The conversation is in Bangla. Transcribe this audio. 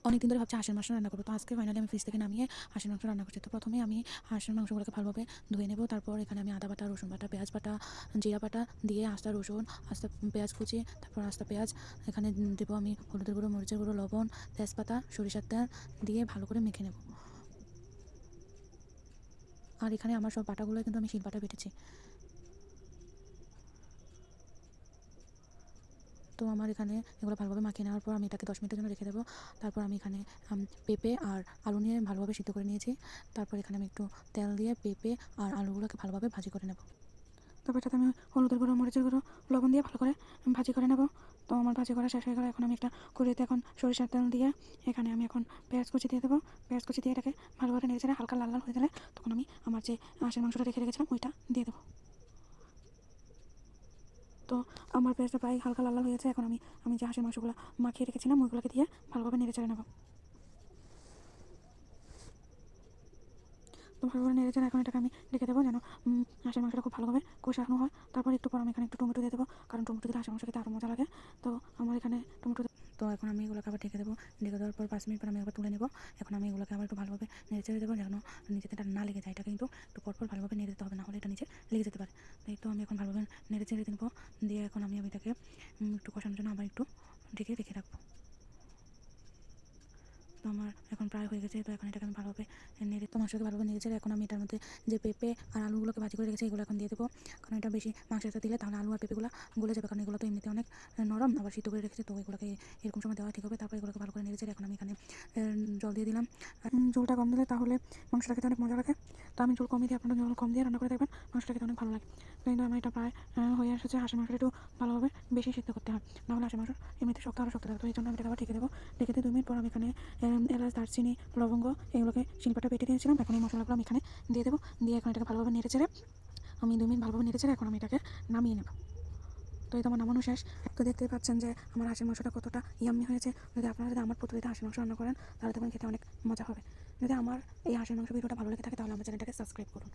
অনেকদিন ধরে ভাবছি হাঁসের মাংস রান্না করবো। তো আজকে ফাইনালি আমি ফ্রিজ থেকে নামিয়ে হাঁসের মাংস রান্না করছি। তো প্রথমে আমি হাঁসের মাংসগুলোকে ভালোভাবে ধুয়ে নেব। তারপর এখানে আমি আদা বাটা, রসুন বাটা, পেঁয়াজ বাটা, জিরা বাটা দিয়ে আস্তা রসুন, আস্তা পেঁয়াজ কুচি, তারপর আস্তা পেঁয়াজ এখানে দেবো আমি হলুদের গুঁড়ো, মরিচের গুঁড়ো, লবণ, তেজপাতা, সরিষার তেল দিয়ে ভালো করে মেখে নেব। আর এখানে আমার সব বাটাগুলো কিন্তু আমি শিল বাটা বেটেছি। তো আমার এখানে এগুলো ভালোভাবে মাখিয়ে নেওয়ার পর আমি এটাকে 10 মিনিটের জন্য রেখে দেবো। তারপর আমি এখানে পেঁপে আর আলু নিয়ে ভালোভাবে সিদ্ধ করে নিয়েছি। তারপর এখানে আমি একটু তেল দিয়ে পেঁপে আর আলুগুলোকে ভালোভাবে ভাজি করে নেব। তারপর এটাতে আমি হলুদের গুঁড়ো, মরিচের গুঁড়ো, লবণ দিয়ে ভালো করে ভাজি করে নেব। তো আমার ভাজি করা শেষ হয়ে গেল। এখন আমি একটা কড়াইতে এখন সরিষার তেল দিয়ে এখানে আমি এখন পেঁয়াজ কুচি দিয়ে দেবো। পেঁয়াজ কুচি দিয়ে এটাকে ভালোভাবে নেড়ে হালকা লাল লাল হয়ে গেলে তখন আমি আমার যে হাঁসের মাংসটা রেখে রেখেছিলাম ওইটা দিয়ে দেবো। তো আমার পেঁয়াজটা প্রায় হালকা লাল লাল হয়েছে। এখন আমি আমি যে হাঁসের মাংসগুলো মাখিয়ে রেখেছিলাম ওইগুলোকে দিয়ে ভালোভাবে নেড়ে চেড়ে নেব। তো ভালোভাবে নেড়ে চেড়ে এখন এটাকে আমি রেখে দেবো যেন হাঁসের মাংসটা খুব ভালোভাবে কষানো হয়। তারপর একটু পর আমি এখানে একটু টমেটো দিয়ে দেবো, কারণ টমেটো দিলে হাঁসের মাংস খেতে আরও মজা লাগে। তো আমার এখানে টমেটো, তো এখন আমি এগুলোকে আবার ঢেকে দেবো। ঢেকে দেওয়ার পর 5 মিনিট পর আমি আবার তুলে নেবো। এখন আমি এগুলোকে আবার একটু ভালোভাবে নেড়ে চেড়ে দেবো যেন নিচেতে এটা না লেগে যায়। এটা কিন্তু একটু পরপর ভালোভাবে নেড়ে দিতে হবে, না হলে এটা নিচে লেগে যেতে পারে। তাই তো আমি এখন ভালোভাবে নেড়ে চেড়ে দেবো। দিয়ে এখন আমি এটাকে একটু কষানোর জন্য আবার একটু ঢেকে রেখে রাখবো। তো আমার এখন প্রায় হয়ে গেছে। তো এখন এটাকে আমি ভালোভাবে নেড়ে তো মাংসটাকে ভালোভাবে নেড়ে চেড়ে এখন আমি এটার মধ্যে যে পেঁপে আর আলুগুলোকে ভাজি করে রেখেছি এগুলো এখন দিয়ে দেবো। কারণ এটা বেশি মাংসটা দিলে তাহলে আলু আর পেঁপেগুলো গলে যাবে, কারণ এগুলো তো এমনিতে অনেক নরম, আবার সিদ্ধ করে রেখেছি। তো এগুলোকে এরকম সময় দেওয়া ঠিক হবে। তারপর এগুলোকে ভালো করে নেড়ে চেড়ে এখন আমি এখানে জল দিয়ে দিলাম। ঝোলটা কম দিলে তাহলে মাংসটা খেতে অনেক মজা লাগে। তো আমি ঝোল কমই দিই, আপনারা ঝোল কম দিয়ে রান্না করে দেখবেন, মাংসটা খেতে অনেক ভালো লাগে। কিন্তু আমার এটা প্রায় হয়ে এসেছে। হাঁসের মাংসটা একটু ভালোভাবে বেশি সিদ্ধ করতে হয়, নাহলে হাঁসের মাংস এমনিতে শক্ত আরও শক্ত থাকে। তো এই জন্য আমি এটাকে আবার ঢেকে দেবো। ঢেকে দিয়ে 2 মিনিট পর আমি এখানে এলাচ, দারচিনি, লবঙ্গ এগুলোকে শিলপাটা বেটে দিয়েছিলাম। এখন এই মশলাগুলো আমি এখানে দিয়ে দেবো। দিয়ে এখন এটাকে ভালোভাবে নেড়ে চেড়ে আমি 2 মিনিট ভালোভাবে নেড়ে চেড়ে এখন আমি এটাকে নামিয়ে নেব। তো এই তো আমার নামানো শেষ। তো দেখতেই পাচ্ছেন যে আমার হাঁসের মাংসটা কতটা ইয়াম্মি হয়েছে। যদি আমার পদ্ধতিতে হাঁসের মাংস রান্না করেন তাহলে তখন খেতে অনেক মজা হবে। যদি আমার এই হাঁসের মাংস ভিডিওটা ভালো লেগে থাকে তাহলে আমার চ্যানেলটাকে সাবস্ক্রাইব করুন।